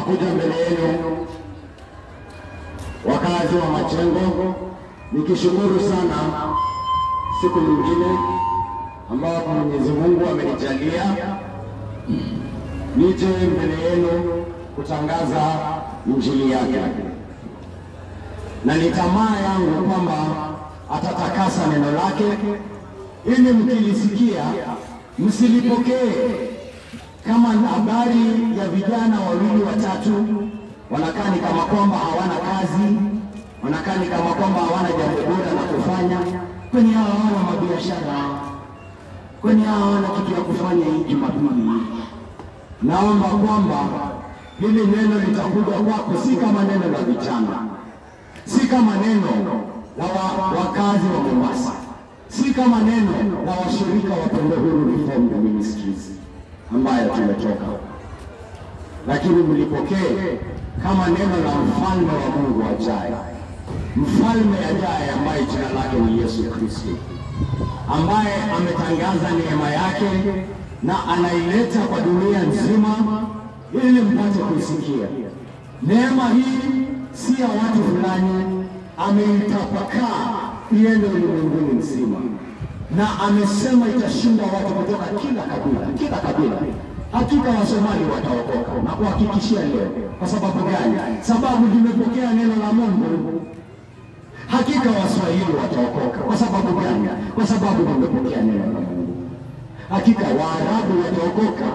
nakuja mbele yenu wakazi wa Majengo nikishukuru sana siku nyingine ambapo Mwenyezi Mungu amenijalia nije mbele yenu kutangaza injili yake. Na ni tamaa yangu kwamba atatakasa neno lake ili mkilisikia msilipokee kama habari ya vijana wawili watatu wanakaa ni kama kwamba hawana kazi, wanakaa ni kama kwamba hawana jambo bora la kufanya, kwani hawana mabiashara, kwani hawana kitu ya kufanya hii Jumapili. Naomba kwamba hili neno litakuja kwako si kama neno la vijana, si kama neno la wakazi wa Mombasa, si kama neno la washirika wa Pendo Huru Reformed Ministries ambayo tumetoka, lakini mlipokee kama neno la mfalme wa Mungu ajaye, mfalme ajaye ambaye jina lake ni Yesu Kristo, ambaye ametangaza neema yake na anaileta kwa dunia nzima ili mpate kuisikia. Neema hii si ya watu fulani, ameitapakaa iende ulimwenguni mzima, na amesema itashinda watu kutoka kila kabila. Hakika Wasomali wataokoka na kuhakikishia leo. Kwa sababu gani? Sababu limepokea neno la Mungu. Hakika Waswahili wataokoka. Kwa sababu gani? Kwa sababu limepokea neno la Mungu. Hakika Waarabu wataokoka.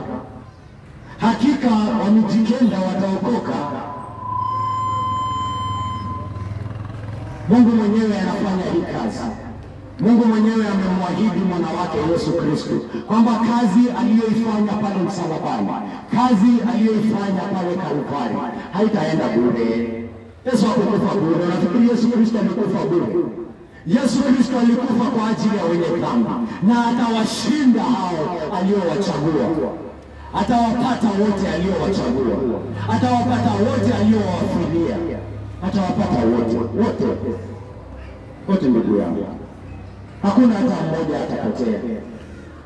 Hakika Wamijikenda wataokoka. Mungu mwenyewe anafanya hii kazi. Mungu mwenyewe amemwahidi mwana wake Yesu Kristo kwamba kazi aliyoifanya pale msalabani, kazi aliyoifanya pale Kalvari haitaenda bure. Yesu hakufa bure. Nafikiri Yesu Kristo alikufa bure. Yesu Kristo alikufa kwa ajili ya wenye dhambi, na atawashinda hao aliowachagua. Atawapata wote aliowachagua. Atawapata wote aliowafilia. Atawapata wote ndugu yangu. Hakuna hata mmoja atapotea.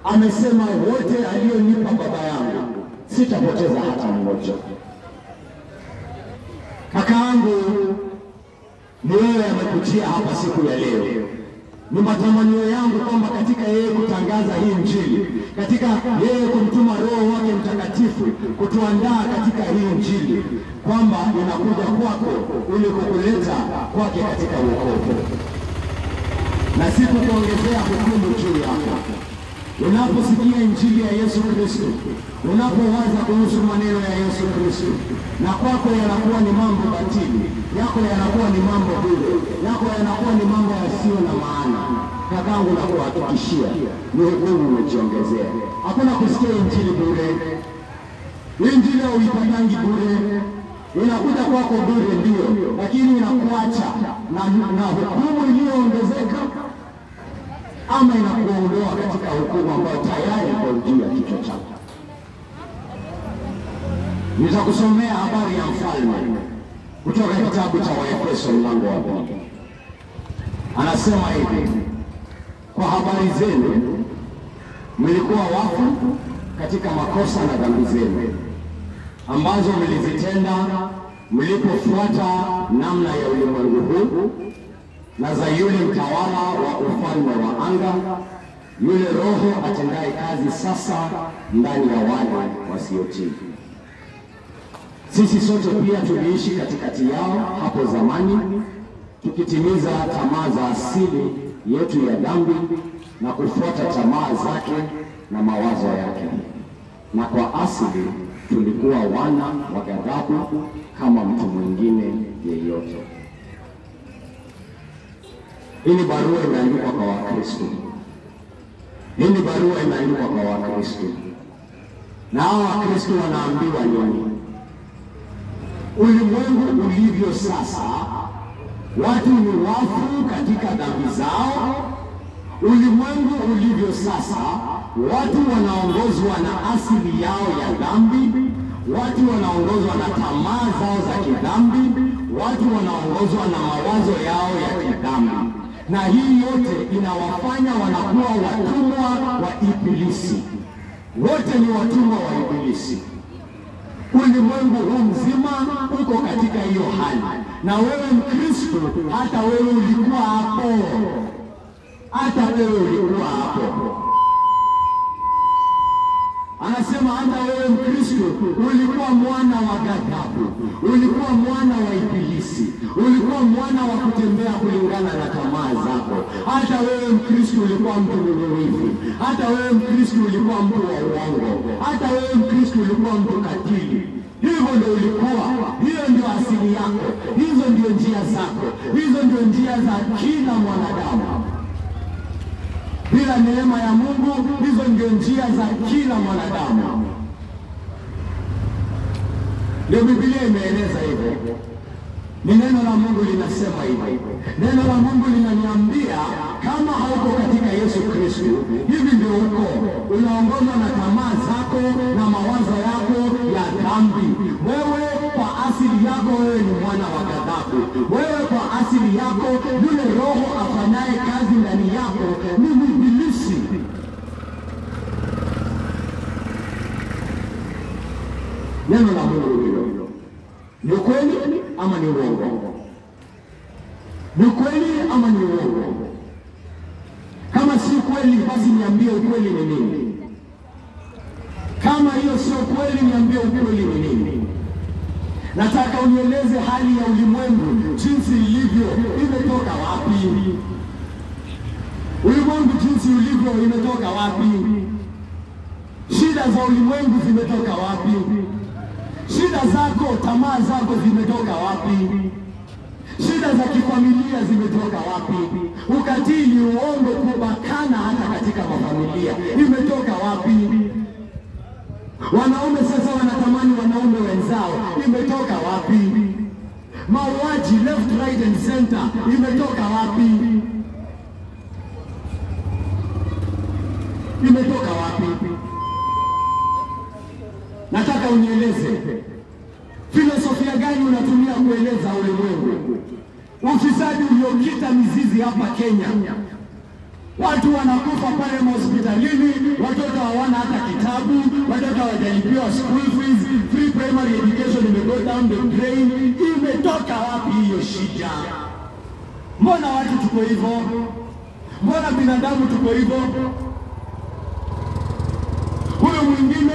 Amesema wote alionipa Baba yangu sitapoteza hata mmoja. Kakaangu, ni wewe amekutia hapa siku ya leo. Ni matamanio yangu kwamba katika yeye kutangaza hii injili, katika yeye kumtuma Roho wake Mtakatifu kutuandaa katika hii injili, kwamba inakuja kwako ili kukuleta kwake katika wokovu. Na siku kuongezea hukumu juu yako. Unaposikia injili ya Yesu Kristo, unapowaza kuhusu maneno ya Yesu Kristo, na kwako yanakuwa ni mambo batili, yako yanakuwa ni mambo bure, yako yanakuwa ni mambo yasiyo na maana, kakangu na kuhakikishia ni hukumu umejiongezea. Hakuna kusikia injili bure. Injili uipatangi bure. Inakuja kwako bure ndio, lakini inakuacha na hukumu iliyoongezeka, ama inakuondoa katika hukumu ambayo tayari kwa juu ya kichwa chako. Nitakusomea habari ya mfalme kutoka kitabu cha Waefeso mlango wa 2. Anasema hivi: kwa habari zenu mlikuwa wafu katika makosa na dhambi zenu ambazo mlizitenda mlipofuata namna ya ulimwengu huu na za yule mtawala wa ufalme wa anga, yule roho atendaye kazi sasa ndani ya wale wasiotii. Sisi sote pia tuliishi katikati yao hapo zamani, tukitimiza tamaa za asili yetu ya dhambi na kufuata tamaa zake na mawazo yake. Na kwa asili tulikuwa wana wa ghadhabu kama mtu mwingine yeyote. Hii ni barua imeandikwa kwa Wakristo. Hii ni barua imeandikwa kwa Wakristo. Na hao Wakristo wanaambiwa nini? Ulimwengu ulivyo sasa, watu ni wafu katika dhambi zao. Ulimwengu ulivyo sasa, watu wanaongozwa na asili yao ya dhambi, watu wanaongozwa na tamaa zao za kidhambi, watu wanaongozwa na mawazo yao ya kidhambi. Na hii yote inawafanya wanakuwa watumwa wa Ibilisi. Wote ni watumwa wa Ibilisi. Ulimwengu huu mzima uko katika hiyo hali. Na wewe Mkristo, hata wewe ulikuwa hapo. Hata wewe ulikuwa hapo. Anasema hata wewe Mkristo ulikuwa mwana wa ghadhabu, ulikuwa mwana wa Ibilisi, ulikuwa mwana wa kutembea kulingana na tamaa zako. Hata wewe Mkristo ulikuwa mtu mwovu, hata wewe Mkristo ulikuwa mtu wa uongo, hata wewe Mkristo ulikuwa mtu katili. Hivyo ndio ulikuwa, hiyo ndio asili yako, hizo ndio njia zako, hizo ndio njia za kila mwanadamu. Bila neema ya Mungu, hizo ndio njia za kila mwanadamu. Ndio Biblia imeeleza hivyo. Ni neno la Mungu linasema hivyo. Neno la Mungu linaniambia kama hauko katika Yesu Kristo, hivi ndio uko. Unaongozwa na tamaa zako na mawazo yako ya dhambi. Wewe kwa asili yako wewe ni mwana wa ghadhabu. Wewe kwa asili yako yule roho afanyaye kazi ndani yako ni Ibilisi. Neno la Mungu hilo ni kweli ama ni uongo? Ni kweli ama ni uongo? Kama si kweli, basi niambie ukweli ni nini. Kama hiyo sio kweli, niambie ukweli ni nini. Nataka unieleze hali ya ulimwengu jinsi ilivyo, imetoka wapi? Ulimwengu jinsi ulivyo imetoka wapi? Shida za ulimwengu zimetoka wapi? Shida zako, tamaa zako zimetoka wapi? Shida za kifamilia zimetoka wapi? Ukatili, uongo, kubakana hata katika mafamilia imetoka wapi? Wanaume sasa wanatamani wanaume wenzao, imetoka wapi? Mauaji left, right and center imetoka wapi? Imetoka wapi? Nataka unieleze filosofia gani unatumia kueleza ulimwengu. Ufisadi uliokita mizizi hapa Kenya. Watu wanakufa pale hospitalini, watoto hawana hata kitabu, watoto hawajalipiwa school fees, free primary education imego down the drain. Imetoka wapi hiyo shida? Mbona watu tuko hivyo? Mbona binadamu tuko hivyo? Huyo mwingine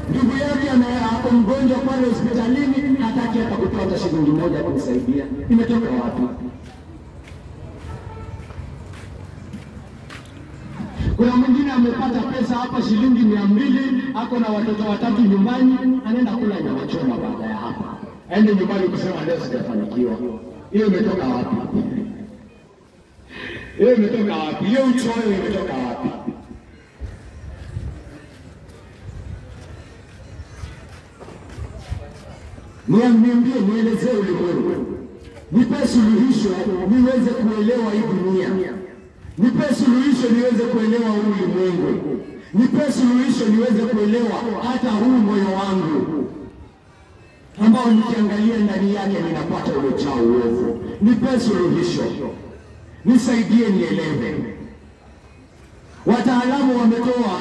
ndugu yake anayeako mgonjwa pale hospitalini, hataki hata kutoa shilingi moja kumsaidia. Imetoka wapi? Kuna mwingine amepata pesa hapa shilingi 200, ako na watoto 3 nyumbani, anaenda kula nyama choma baada ya hapa. Aende nyumbani kusema leo sijafanikiwa. Hiyo imetoka wapi? Hiyo imetoka wapi? Hiyo uchoyo imetoka wapi? Niambie, nielezee ulimwengu. Nipe suluhisho niweze kuelewa hii dunia. Nipe suluhisho niweze kuelewa ulimwengu. Nipe suluhisho niweze kuelewa hata huu moyo wangu ambao nikiangalia ndani yake ninapata umejaa uovu. Nipe suluhisho. Nisaidie nielewe. Wataalamu wametoa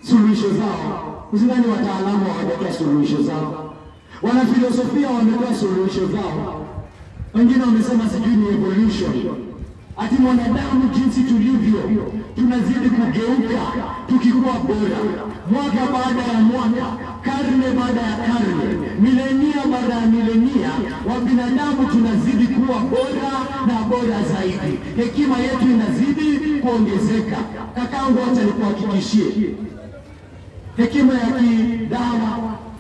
suluhisho zao. Usidhani wataalamu hawajatoa suluhisho zao. Wanafilosofia wametoa suluhisho zao. Wengine wamesema sijui ni evolution. Ati mwanadamu jinsi tulivyo, tunazidi kugeuka, tukikuwa bora. Mwaka baada ya mwaka, karne baada ya karne, milenia baada ya milenia, wa binadamu tunazidi kuwa bora na bora zaidi. Hekima yetu inazidi kuongezeka. Kakangu, acha nikuhakikishie, hekima ya kidawa,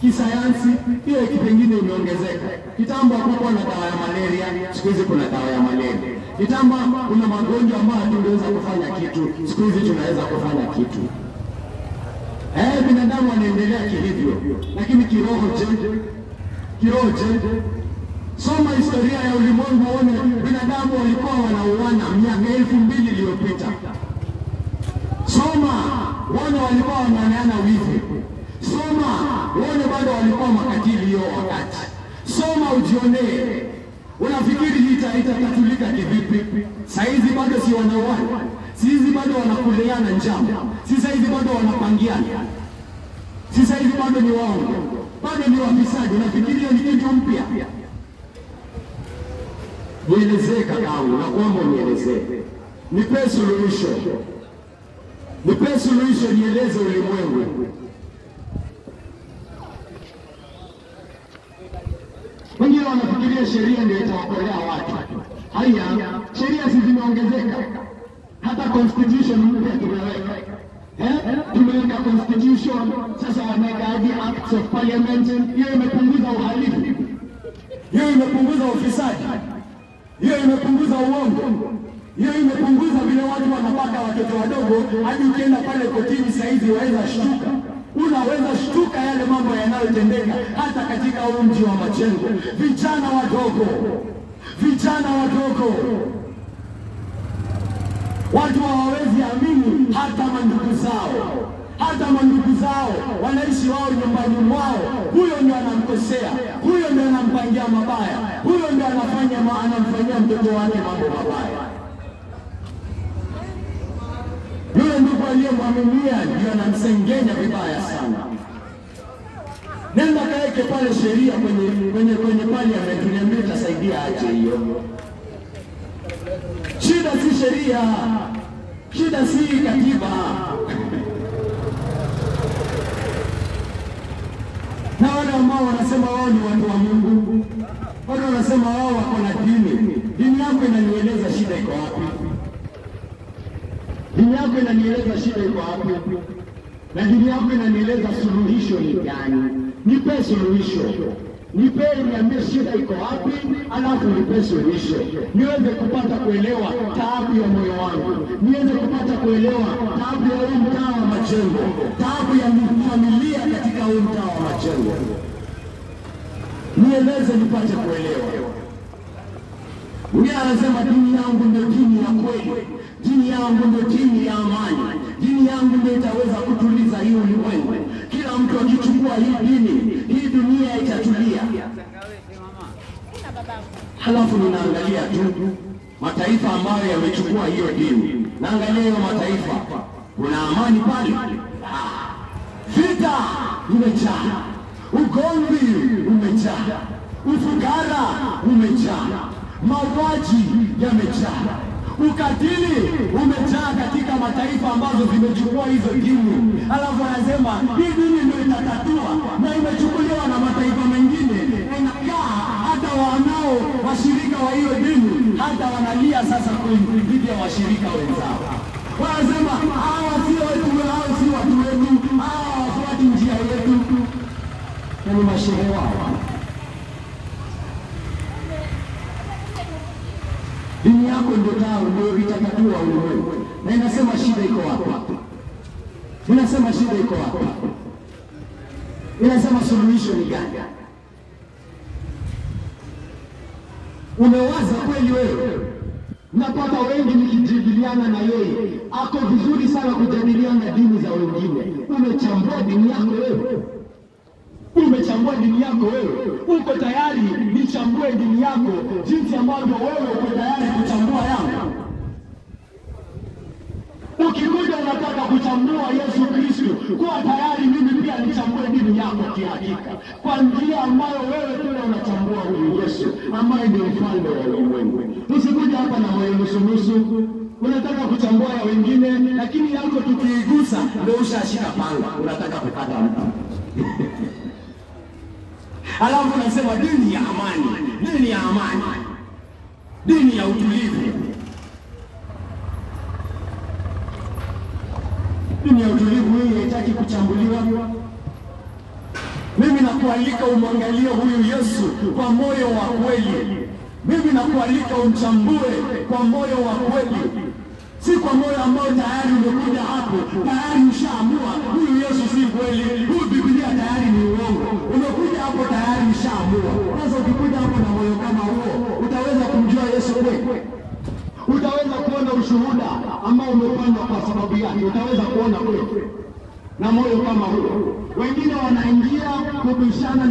kisayansi, hiyo pengine imeongezeka. Kitambo hakukuwa na dawa ya malaria, siku hizi kuna dawa ya malaria. Kitambo kuna magonjwa ambayo hatungeweza kufanya kitu, siku hizi tunaweza kufanya kitu. Binadamu anaendelea kilivyo, lakini kiroho je? Kiroho je? Soma historia ya ulimwengu uone binadamu walikuwa wanauana miaka 2000 iliyopita. Soma wana walikuwa wanaoneana wivu. Soma uone bado walikuwa makatili hiyo wakati. Soma ujionee. Unafikiri itatatulika kivipi? Saizi bado si wanauana. Saizi bado wanakuleana njama. Saizi bado wanapangiana. Saizi bado ni waongo. bado ni wafisadi. Nafikiria ni kitu mpya. Nielezee kakaangu, nakuomba unielezee. Nipe suluhisho. Nipe suluhisho, nieleze ulimwengu. Wengine wanafikiria sheria ndio itawakolea watu. Haya, sheria si zimeongezeka. Hata constitution mpya tumeweka. Tumeweka constitution, sasa wameweka hadi acts of parliament. Hiyo imepunguza uhalifu. Hiyo imepunguza ufisadi. Hiyo imepunguza uongo. Hiyo imepunguza vile watu wanapaka watoto wadogo, hadi ukienda pale kotini saizi waweza shtuka. Unaweza shtuka yale mambo yanayotendeka hata katika mji wa Majengo. Vijana wadogo. Watu hawawezi amini hata mandugu zao wanaishi wao nyumbani mwao. Huyo ndio anamkosea, huyo ndio anampangia mabaya, huyo ndio anamfanyia mtoto wake mambo mabaya. Yule ndugu aliyemwaminia ndio anamsengenya vibaya sana. Nenda kaeke pale sheria kwenye parliament, niambie itasaidia aje hiyo. Shida si sheria, shida si katiba. Na wale ambao wanasema wao ni watu wa Mungu, wale wanasema wao wako na dini. Dini yako inanieleza shida iko wapi? Dini yako inanieleza shida iko wapi? Na dini yako inanieleza suluhisho ni gani? Nipe suluhisho. Nipe, niambie shida iko wapi, alafu nipe suluhisho. Niweze kupata kuelewa taabu ya moyo wangu. Niweze kupata kuelewa taabu ya huu mtaa wa Majengo. Taabu ya familia katika huu mtaa wa Majengo. Nieleze nipate kuelewa. Mwingine anasema dini yangu ndio dini ya kweli. Dini yangu ndio dini ya amani. Dini yangu ndio itaweza kutuliza hii ulimwengu. Kila mtu akichukua hii dini, hii dunia itatulia. Halafu ninaangalia tu mataifa ambayo yamechukua hiyo dini. Naangalia hiyo mataifa. Kuna amani pale? Vita imejaa. Ugomvi umejaa. Ufukara umejaa. Mauaji yamejaa. Ukatili umejaa katika mataifa ambazo zimechukua hizo dini. Alafu anasema hii dini ndio itatatua, na imechukuliwa na mataifa mengine. Inakaa hata wanao washirika wa hiyo dini hata wanalia sasa dhidi ya washirika wenzao. Wanasema hawa si watu wetu, hawa wafuati njia yetu. Na ni mashehe wao. Dini yako ndio itatatua ulimwengu. Na inasema shida iko wapi? Inasema shida iko wapi? Inasema suluhisho ni gani? Umewaza kweli wewe? Napata wengi nikijadiliana na yeye. Ako vizuri sana kujadiliana dini za wengine. Umechambua dini yako wewe? Umechambua dini yako wewe? Uko tayari nichambue dini yako jinsi ambavyo wewe uko tayari kuchambua yangu? Ukikuja unataka kuchambua Yesu Kristo, kuwa tayari mimi pia nichambue dini yako kihakika, kwa njia ambayo wewe pia unachambua huyu Yesu ambaye ndio mfalme wa ulimwengu. Usikuja hapa na moyo nusu. Unataka kuchambua ya wengine, lakini yako tukiigusa ndio ushashika panga, unataka kukata mtu. Alafu unasema dini ya amani, dini ya amani, dini ya utulivu. Dini ya utulivu hii haitaki kuchambuliwa. Mimi nakualika umwangalie huyu Yesu kwa moyo wa kweli. Mimi nakualika umchambue kwa moyo wa kweli. Si kwa moyo ambao tayari umekuja hapo, tayari ushaamua huyu Yesu si kweli, huyu Biblia tayari ni uongo. Umekuja hapo tayari ushaamua. Sasa ukikuja hapo na moyo kama huo, utaweza kumjua Yesu kweli? Utaweza kuona ushuhuda ambao umepandwa kwa sababu yake? Utaweza kuona kweli na moyo kama huo? Wengine wanaingia kubishana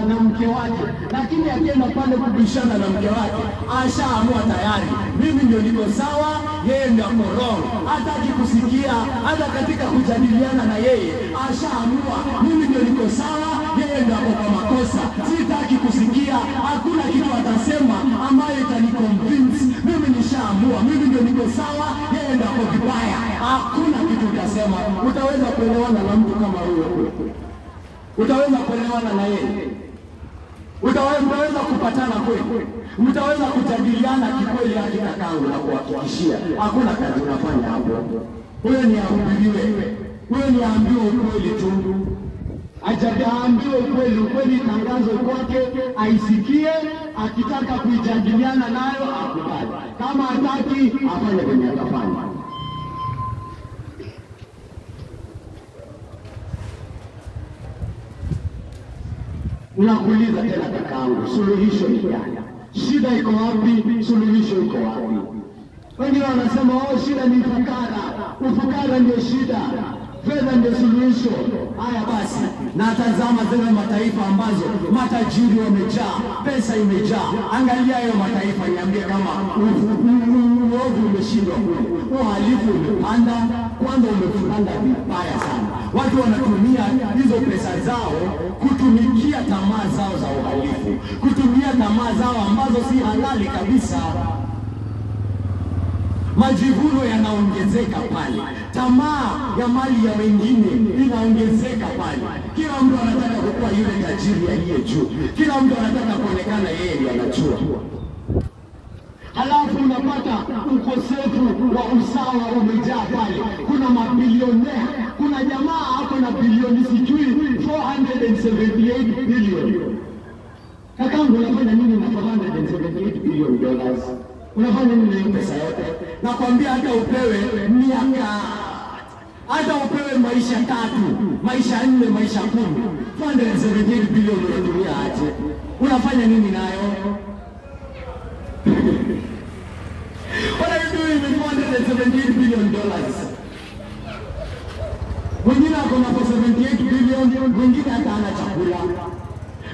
na mke wake, lakini akienda pale kubishana na mke wake ashaamua tayari, mimi ndio niko sawa, yeye ndio ako wrong. Hataki kusikia, hata katika kujadiliana na yeye ashaamua, mimi ndio niko sawa, yeye ndio ako kwa makosa. Sitaki kusikia, hakuna kitu atasema ambayo itaniconvince. Mimi nishaamua, mimi ndio niko sawa, yeye ndio ako vibaya. Hakuna kitu utasema. Utaweza kuelewana na mtu kama huyo? Utaweza kuelewana na yeye? Utaweza kupatana kweli? Mtaweza kujadiliana kikweli? Hakika kangu na kuhakikishia hakuna kazi unafanya hapo. Huyo ni ahubiriwe, huyo ni aambiwe ukweli tu. Ajaambiwe ukweli, ukweli tangazwe kwake, aisikie. Akitaka kujadiliana nayo akubali, kama hataki afanye kwenye atafanya. Nakuuliza tena kakaangu, suluhisho ni gani? Shida iko wapi? Suluhisho iko wapi? Wengine wanasema shida ni ufukara. Ufukara ndio shida, fedha ndio suluhisho. Haya basi, natazama zile mataifa ambazo matajiri wamejaa, pesa imejaa. Angalia hayo mataifa, niambie kama uovu umeshindwa kule, uhalifu umepanda. Kwanza umepanda vibaya sana. Watu wanatumia hizo pesa zao kutumikia tamaa zao za uhalifu, kutumia tamaa zao ambazo si halali kabisa. Majivuno yanaongezeka pale, tamaa ya mali ya wengine inaongezeka pale. Kila mtu anataka kuwa yule tajiri aliye juu, kila mtu anataka kuonekana yeye ndiye anajua. Halafu unapata ukosefu wa usawa umejaa pale. Kuna mabilionea, kuna jamaa hapo na bilioni sijui 478 billion. Kakangu, unafanya nini na 478 billion dollars? Unafanya nini na pesa yote? Nakwambia hata upewe miaka, hata upewe maisha 3, maisha 4, maisha 10, 478 billion unatumia aje? Unafanya nini nayo? What are you doing with 478 billion dollars? Mwingine ako na 78 billion, mwingine hata hana chakula.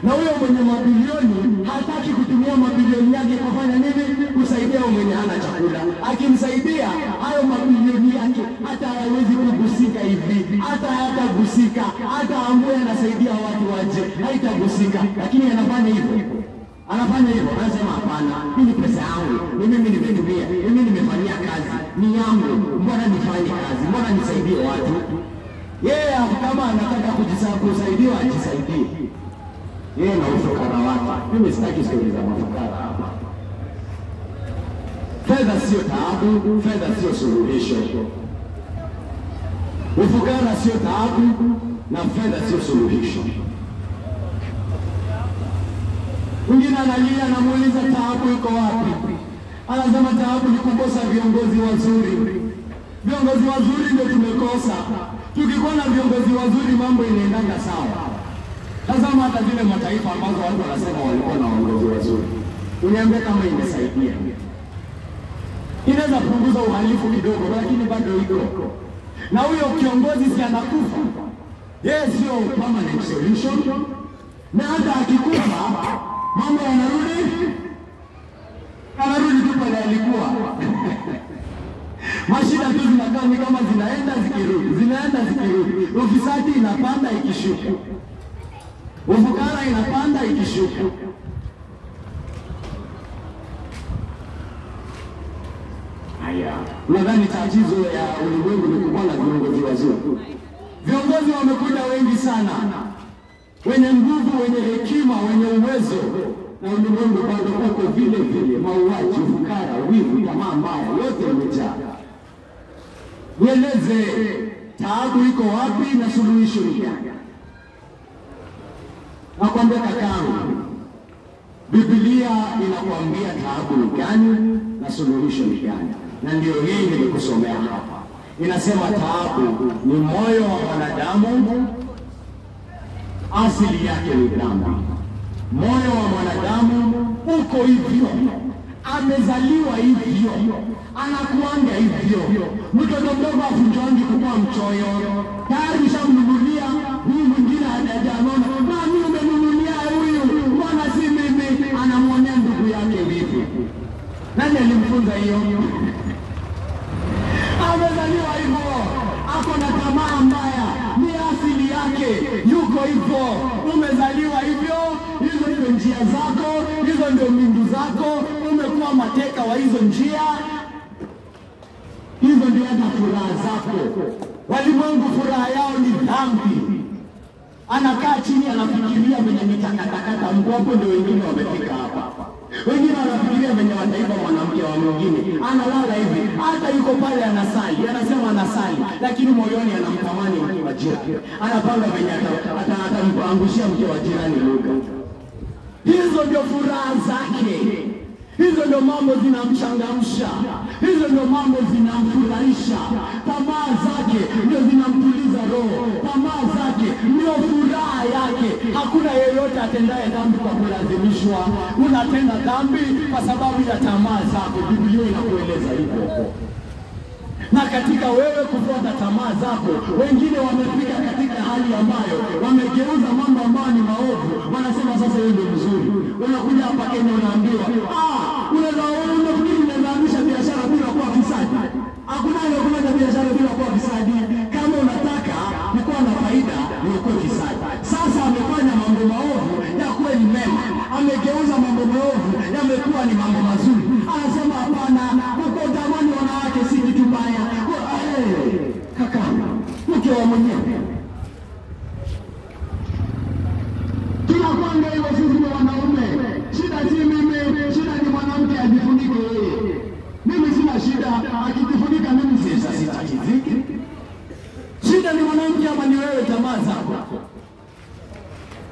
Na huyo mwenye mabilioni hataki kutumia mabilioni yake kufanya nini? Kusaidia mwenye hana chakula. Akimsaidia hayo mabilioni yake hata hawezi kugusika hivi, hata hatagusika, hata ambaye anasaidia watu waje haitagusika, lakini anafanya hivyo. Anafanya hivyo, anasema hapana, hii ni pesa yangu, mimi nimetumia, mimi nimefanyia kazi, ni yangu, mbona nifanye kazi, mbona nisaidie watu? Yeye kama anataka kusaidiwa ajisaidie. Yeye na ufukara wake. Mimi sitaki stori za mafukara hapa. Fedha sio taabu, fedha sio suluhisho. Ufukara sio taabu na fedha sio suluhisho. Mwingine analia, anamuuliza taabu iko wapi? Anasema taabu ni kukosa viongozi wazuri. Viongozi wazuri ndio tumekosa. Tukikuwa na viongozi wazuri mambo inaendanga sawa. Tazama hata zile mataifa ambazo watu wanasema walikuwa na viongozi wazuri. Uniambie kama imesaidia. Inaweza kupunguza uhalifu kidogo, lakini bado iko. Na huyo kiongozi si anakufa. Yeye sio permanent solution. Na hata akikufa mambo yanarudi tu pale alikuwa. Mashida tu zinakaa ni kama zinaenda zikirudi. Ufisadi inapanda ikishuka. Ufukara inapanda ikishuka. Haya, nadhani tatizo ya ulimwengu ni kuwa na viongozi wazuri. Viongozi wamekuja wengi sana, wenye nguvu, wenye hekima, wenye uwezo, na ulimwengu bado uko vile vile. Mauaji, ufukara, wivu, tamaa mbaya, yote yamejaa. Nieleze taabu iko wapi na suluhisho ni gani? Nakwambia kakangu, Biblia inakuambia taabu ni gani na suluhisho ni gani, na ndio hii nilikusomea hapa. Inasema taabu ni moyo wa mwanadamu, asili yake ni dhambi. Moyo wa mwanadamu uko hivyo, amezaliwa hivyo, anakuanga hivyo. Mtoto mdogo afunjwangi kukuwa mchoyo, tayari mshamnunulia huyu mwingine anajamaa, nani umenunulia huyu? Mbona si mimi? Anamwonea ndugu yake vipi? Nani alimfunza hiyo? Amezaliwa hivyo, ako na tamaa mbaya, ni asili yake, yuko hivyo. Umezaliwa hivyo, hizo ndio njia zako, hizo ndio mindu zako, umekuwa mateka wa hizo njia, hizo ndio hata furaha zako. Walimwengu furaha yao ni dhambi. Anakaa chini anafikiria venye mitakatakata mkopo, ndio wengine wamefika hapa. Wengine wanafikiria venye wataiba mwanamke wa mwingine. Analala hivi, hata yuko pale anasali, anasema anasali, lakini moyoni anamtamani mke wa jirani. Anapanga venye atamwangushia mke wa jirani lugha. Hizo ndio furaha zake. Hizo ndio mambo zinamchangamsha. Hizo ndio mambo zinamfurahisha. Tamaa zake ndio zinamtuliza roho. Tamaa zake ndio furaha yake. Hakuna yeyote atendaye dhambi kwa kulazimishwa. Unatenda dhambi kwa sababu ya tamaa zako. Biblia inakueleza hivyo. Na katika wewe kufuata tamaa zako, wengine wamefika katika hali ambayo wamegeuza mambo ambayo ni maovu. Wanasema sasa hiyo ndio mzuri. Unakuja hapa Kenya unaambiwa, unaanzisha biashara bila kuwa fisadi. Hakuna anayefanya biashara bila kuwa fisadi. Kama unataka kuwa na faida, ni ukuwe fisadi. Sasa amefanya mambo maovu ya kuwa ni mema. Amegeuza mambo maovu yamekuwa ni mambo mazuri. Anasema hapana, uko tamani wanawake si kitu mbaya. Kaka, mke wa mwenyewe. Tunakwanga hivyo sisi ni wanaume. Shida si mimi, shida ni mwanamke ajifunike yeye. Mimi sina shida, akijifunika mimi sitatiziki. Shida ni mwanamke ama ni wewe tamaa zako?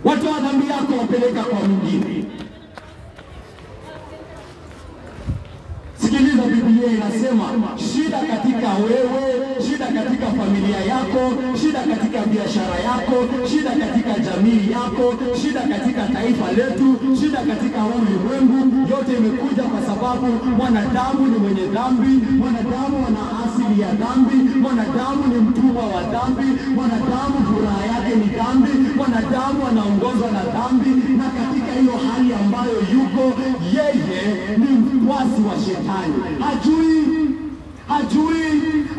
Watu wa dhambi yako wapeleka kwa mwingine. Sikiliza, Biblia inasema shida katika wewe, shida katika familia yako, shida katika biashara yako, shida katika jamii yako, shida katika taifa letu, shida katika ulimwengu, yote imekuja kwa sababu mwanadamu ni mwenye dhambi, mwanadamu ana asili ya dhambi, mwanadamu ni mtumwa wa dhambi, mwanadamu furaha yake ni dhambi, mwanadamu anaongozwa na dhambi, na katika hiyo hali ambayo yuko yeye ni mfuasi wa shetani. Hajui,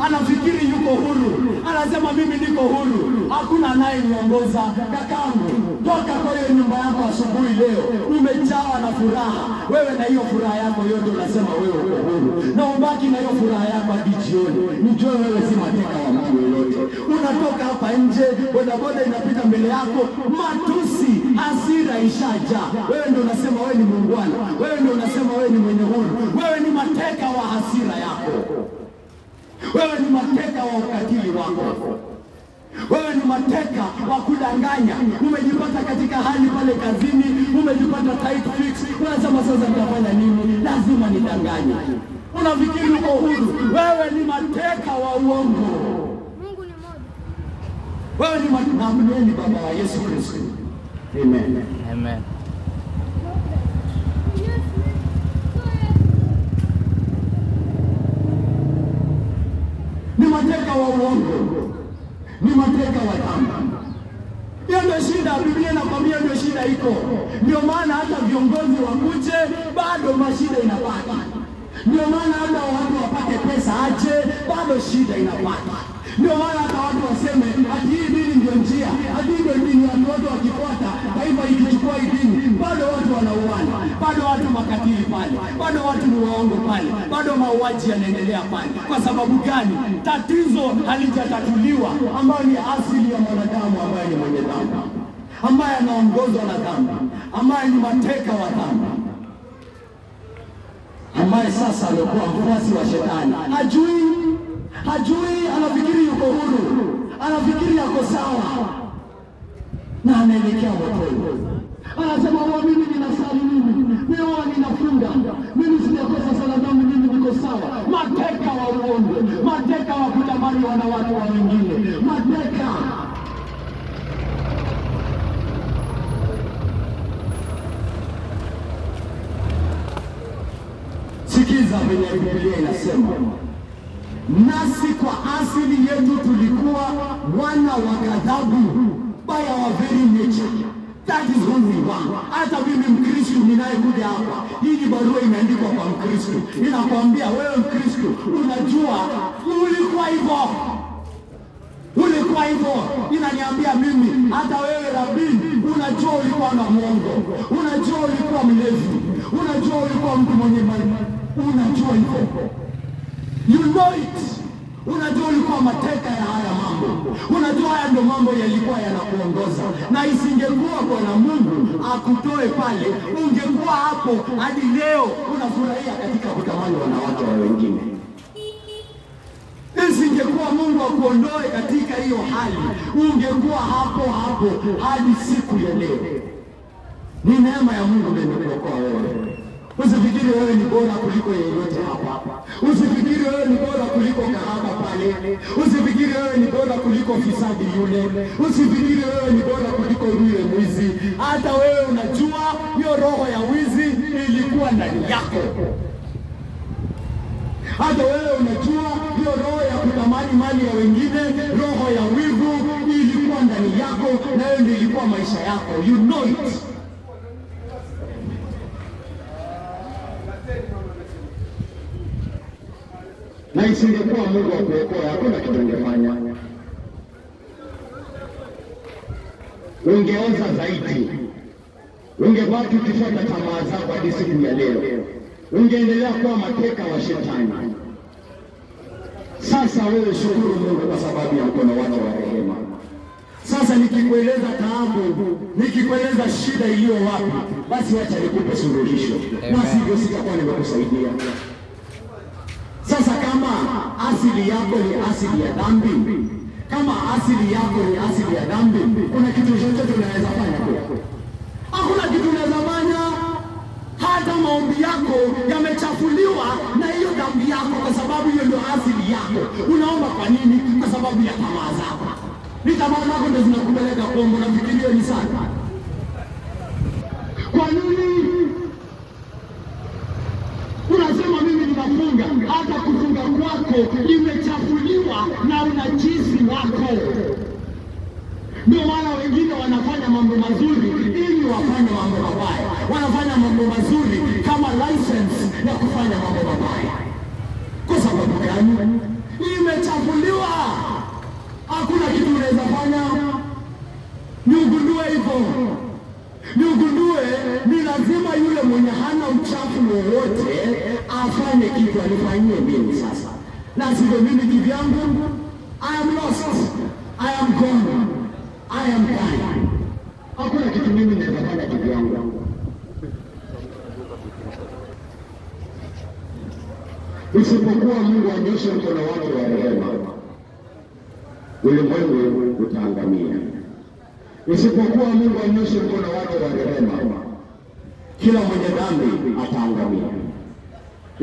anafikiri yuko huru. Anasema mimi niko huru, hakuna anayeniongoza. Kakangu, toka kwa hiyo nyumba yako asubuhi leo, umejawa na furaha. Wewe na hiyo furaha yako yote unasema wewe uko huru. Na ubaki na hiyo furaha yako hadi jioni. Nijue wewe si mateka wa mtu yoyote. Unatoka hapa nje, bodaboda inapita mbele yako, matusi, hasira ishajaa. Wewe ndio unasema wewe ni muungwana. Wewe ndio unasema wewe ni mwenye huru. Wewe ni mateka wa hasira yako. Wewe ni mateka wa ukatili wako. Wewe ni mateka wa kudanganya. Umejipata katika hali pale kazini, umejipata tight fix. Unasema sasa nitafanya nini? Lazima nidanganye. Unafikiri uko huru. Wewe ni mateka wa uongo. Mungu ni mmoja. Wewe ni mwamini Baba wa Yesu Kristo. Amen. Amen. Ni mateka wa uongo, ni mateka wa dhambi. Hiyo ndio shida. Biblia inakwambia ndio shida iko. Ndio maana hata viongozi wakuje, bado mashida inabaki. Ndio maana hata watu wapate pesa aje, bado shida inabaki. Ndio maana hata watu waseme ati hii dini ndio njia, ati ndio dini, watu wakifuata taifa ikichukua hii dini, bado watu wanauana, bado watu makatili pale, bado watu ni waongo pale, bado mauaji yanaendelea pale. Kwa sababu gani? Tatizo halijatatuliwa, ambayo ni asili ya mwanadamu ambaye ni mwenye dhambi, ambaye anaongozwa na dhambi, ambaye ni mateka wa dhambi, ambaye sasa amekuwa mfuasi wa shetani. Hajui, anafikiri yuko huru, anafikiri yako sawa, na anaelekea motoni. Anasema mimi ninasali, mimi ninafunga, mimi sijakosa sala zangu, mimi niko sawa. Mateka wa uongo, mateka wa kutamani wanawake wa wengine, mateka. Sikiza venye Biblia inasema, nasi kwa asili yetu tulikuwa wana wa ghadhabu, by our very nature. That is who we are. Hata mimi Mkristo ninayekuja hapa, hii barua imeandikwa kwa Mkristo. Inakwambia wewe Mkristo, unajua ulikuwa hivyo. Ulikuwa hivyo. Inaniambia mimi, hata wewe rabini, unajua ulikuwa na mwongo. Unajua ulikuwa mlevi. Unajua ulikuwa mtu mwenye mali. Unajua hivyo. You know it. Unajua ulikuwa mateka ya haya mambo. Unajua haya ndio mambo yalikuwa yanakuongoza. Na isingekuwa Bwana Mungu akutoe pale, ungekuwa hapo hadi leo unafurahia katika kutamani wanawake wa wengine. Isingekuwa Mungu akuondoe katika hiyo hali, ungekuwa hapo hadi siku ya leo. Ni neema ya Mungu ndio imekuokoa wewe. Usifikiri wewe ni bora kuliko yeyote hapa. Usifikiri wewe ni bora kuliko kahaba pale. Usifikiri wewe ni bora kuliko fisadi yule. Usifikiri wewe ni bora kuliko yule mwizi. Hata wewe unajua hiyo roho ya wizi ilikuwa ndani yako. Hata wewe unajua hiyo roho ya kutamani mali ya wengine, roho ya wivu ilikuwa ndani yako, na hiyo ndio ilikuwa maisha yako. You know it. Na isingekuwa Mungu akuokoa, hakuna kitu ungefanya. Ungeoza zaidi. Ungebaki ukifuata tamaa zako hadi siku ya leo. Ungeendelea kuwa mateka wa shetani. Sasa wewe shukuru Mungu kwa sababu ya mkono wake wa rehema. Sasa nikikueleza taabu, nikikueleza shida iliyo wapi, basi acha nikupe suluhisho. Na sivyo sitakuwa nimekusaidia. Sasa kama asili yako ni asili ya dhambi, kama asili yako ni asili ya dhambi, kuna kitu chochote unaweza fanya? Hakuna kitu unaweza fanya. Hata maombi yako yamechafuliwa na hiyo dhambi yako, kwa sababu hiyo ndio asili yako. Unaomba kwa nini? Kwa sababu ya tamaa zako. Ni tamaa zako ndio zinakupeleka kuomba. Nafikiria ni sana. Kwa nini unasema mimi ninafunga? Hata kufunga kwako imechafuliwa na unajisi wako. Ndio maana wengine wanafanya mambo mazuri ili wafanye mambo mabaya. Wanafanya mambo mazuri kama license ya kufanya mambo mabaya. Kwa sababu gani? Imechafuliwa. Hakuna kitu unaweza fanya. Niugundue hivyo. Niugundue ni lazima yule mwenye hana uchafu wowote afanye kitu, anifanyie mimi sasa. Na sivyo mimi kivyangu, I am lost. I am gone. I am dying. Hakuna kitu mimi ninafanya kivyangu. Isipokuwa Mungu anyoshe mkono wake wa rehema, ulimwengu utaangamia. Isipokuwa Mungu anyoshe mkono wake wa rehema, kila mwenye dhambi ataangamia.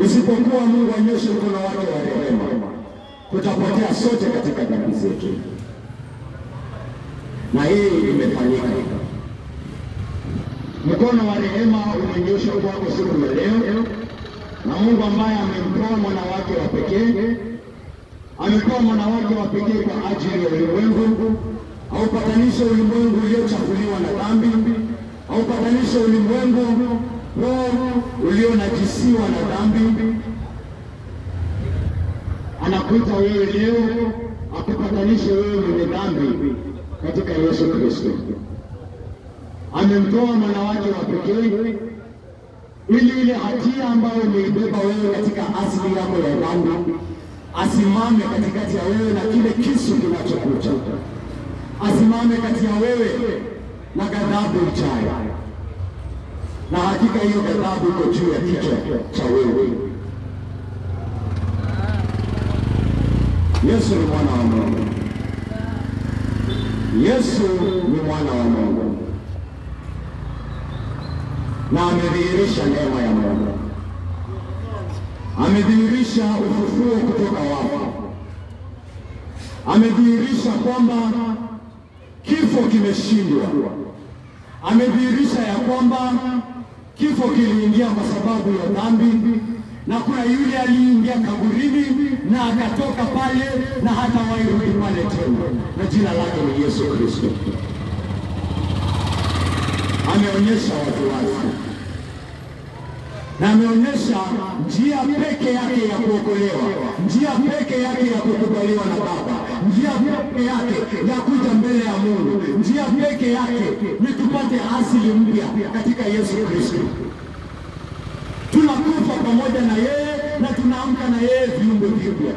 Isipokuwa Mungu anyoshe mkono wake wa rehema, tutapotea sote katika dhambi zetu. Na hii imefanyika. Mkono wa rehema umenyosha kwako siku ya leo, na Mungu ambaye amemtoa mwana wake wa pekee, ametoa mwana wake wa pekee kwa ajili ya ulimwengu, aupatanishe ulimwengu uliochafuliwa na dhambi, aupatanishe ulimwengu ulionajisiwa na dhambi. Anakuita wewe leo akupatanishe wewe mwenye dhambi katika Yesu Kristo. Amemtoa mwana wake wa pekee ili ile hatia ambayo umeibeba wewe katika asili yako ya dhambi asimame katikati ya wewe na kile kisu kinachokuja. Asimame kati ya wewe na ghadhabu ijayo. Na hakika hiyo ghadhabu iko juu ya kichwa cha wewe. Yesu ni mwana wa Mungu. Yesu ni mwana wa Mungu. Na amedhihirisha neema ya Mungu. Amedhihirisha ufufuo kutoka wafu. Amedhihirisha kwamba kifo kimeshindwa. Amedhihirisha ya kwamba kifo kiliingia kwa sababu ya dhambi, na kuna yule aliingia kaburini na akatoka pale na hata wairudi pale tena, na jina lake ni Yesu Kristo. ameonyesha waziwazi, na ameonyesha njia peke yake ya kuokolewa, njia peke yake ya kukubaliwa na Baba, njia peke yake ya kuja mbele ya Mungu, njia peke yake ni tupate asili mpya katika Yesu Kristo. Tunakufa pamoja na yeye na tunaamka na yeye viumbe vipya.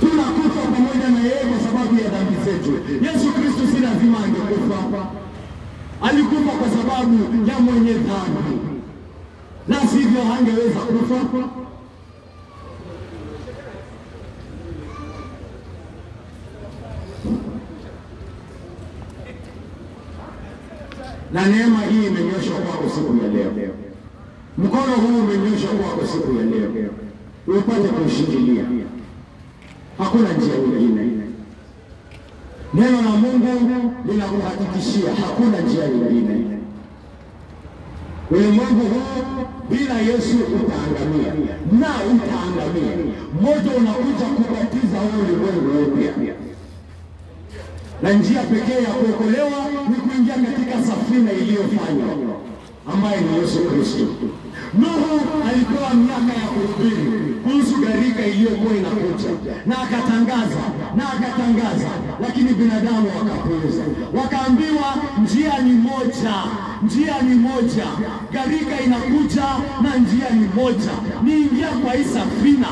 Tunakufa pamoja na yeye kwa sababu ya dhambi zetu. Yesu Kristo si lazima angekufa. Alikufa kwa sababu ya mwenye dhambi, na sivyo hangeweza kufa. Na neema hii imenyoshwa kwako siku ya leo. Mkono huu umenyoshwa kwako siku ya leo, upate kushikilia. Hakuna njia nyingine. Neno la Mungu linakuhakikishia hakuna njia nyingine. Ulimwengu huu bila Yesu utaangamia, na utaangamia. Moto unakuja kubatiza ulimwengu upya, na njia pekee ya kuokolewa ni kuingia katika safina iliyofanywa ambaye ni Yesu Kristo. Nuhu alipewa miaka ya kuhubiri kuhusu gharika iliyokuwa inakuja, na akatangaza, lakini binadamu wakapuuza. Wakaambiwa njia ni moja, gharika inakuja na njia ni moja, niingia kwa hii safina.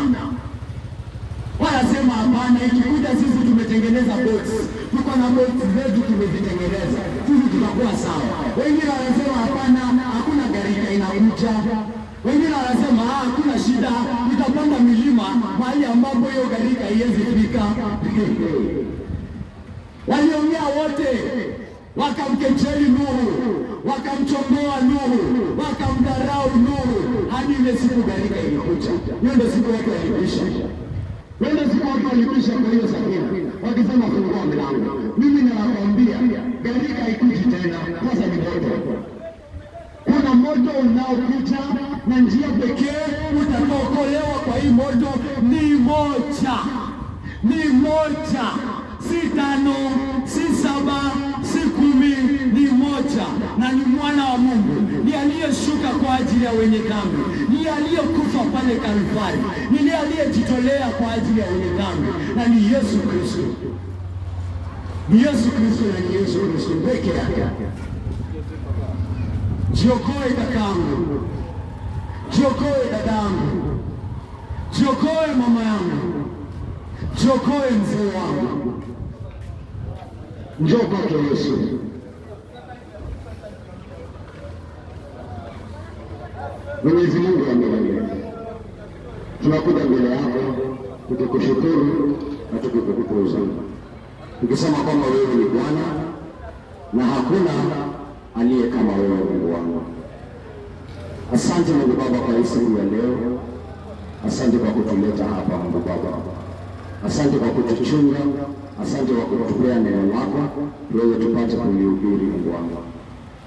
Wanasema hapana, ikikuja sisi tumetengeneza boats, tuko na boats zetu tumezitengeneza, sisi tutakuwa sawa. Wengine wanasema hapana, hakuna gharika inakuja. Wengine wanasema hakuna shida, tutapanda milima mahali ambapo hiyo gharika haiwezi fika. Waliongea wote, wakamkejeli Nuhu, wakamchongoa Nuhu, wakamdharau Nuhu, hadi ile siku gharika ilikuja. Hiyo ndio siku watu walipisha. Wende siku watu walipisha kwa hiyo safina, wakisema fungua mlango. Mimi nawaambia gharika haikuji tena, sasa ni moto. Kuna moto unaokuja, na njia pekee utakaokolewa kwa hii moto ni moja. Si 5, si 7, si 10, ni moja, na ni mwana wa Mungu. Ni aliyeshuka kwa ajili ya wenye dhambi, ni aliyekufa pale Kalvari, ni aliyejitolea kwa ajili ya wenye dhambi, na ni Yesu Kristo. Ni Yesu Kristo, na ni Yesu Kristo peke yake. Jiokoe kakangu, jiokoe dadangu, jiokoe mama yangu, jiokoe mzee wangu. Njoo kwake Yesu. Mwenyezi Mungu amekubariki. Tunakuja mbele yako tukikushukuru na tukikutukuza, tukisema kwamba wewe ni Bwana na hakuna aliye kama wewe, Mungu wangu. Asante Mungu Baba kwa hii siku ya leo. Asante kwa kutuleta hapa Mungu Baba. Asante kwa kutuchunga. Asante kwa kutupea neno lako wewe tupate kulihubiri Mungu wangu.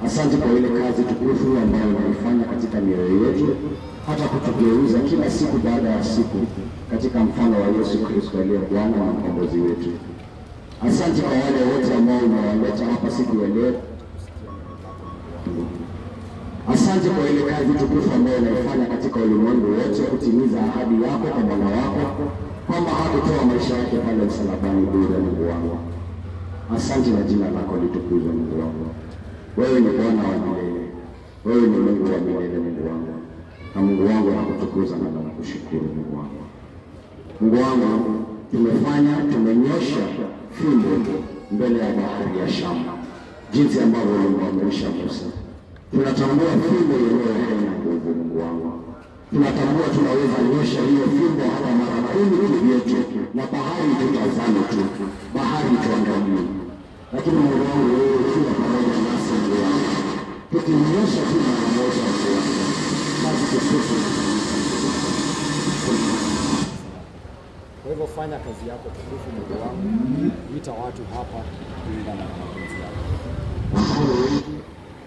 Asante kwa ile kazi tukufu ambayo unaifanya katika mioyo yetu, hata kutugeuza kila siku baada ya siku katika mfano wa Yesu Kristo aliye Bwana na mkombozi wetu. Asante kwa wale wote ambao umewaleta hapa siku ya leo. Asante kwa ile kazi tukufu ambayo unaifanya katika ulimwengu wote, kutimiza ahadi yako kwa mwana wako kwamba hakutoa maisha yake pale msalabani bure Mungu wangu. Asante na jina lako litukuzwe Mungu wangu. Wewe ni Bwana wa milele, wewe ni Mungu wa milele Mungu wangu. Na Mungu wangu nakutukuza na nakushukuru Mungu wangu. Mungu wangu, tumenyosha fimbo mbele ya bahari ya Shamu, jinsi ambavyo ulimwamrisha Musa. Tunatambua fimbo yenyewe haina nguvu Mungu wangu. Tunatambua tunaweza nyosha hiyo fimbo hata mara 10 kivyetu, na bahari tutazame tu, bahari tuangalie. Lakini Mungu wangu, wewe ukiwa pamoja nasi Mungu wangu, tukinyosha tu mara moja Mungu wangu, basi tukufu. Kwa hivyo fanya kazi yako tukufu Mungu wangu, ita watu hapa kulingana na mapenzi yako.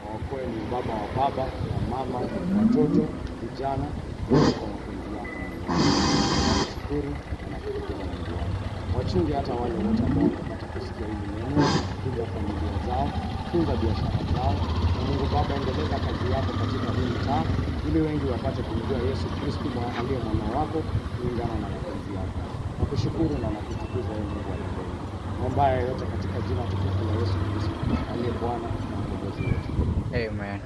Waokoe ni baba wa baba na mama, watoto, vijana, kwa mapenzi yako. Shukuru na kukutukuza Mungu wangu. Wachunge hata wale wote ambao wataka kusikia hili neno, kuja familia zao. kutunza biashara zao. Na Mungu Baba, endeleza kazi yako katika hii mtaa, ili wengi wapate kumjua Yesu Kristo aliye mwana wako kulingana na mapenzi yako. Nakushukuru na nakutukuza wewe Mungu wa mbinguni. Naomba yote katika jina tukufu la Yesu Kristo aliye Bwana na Mwokozi wetu. Amen.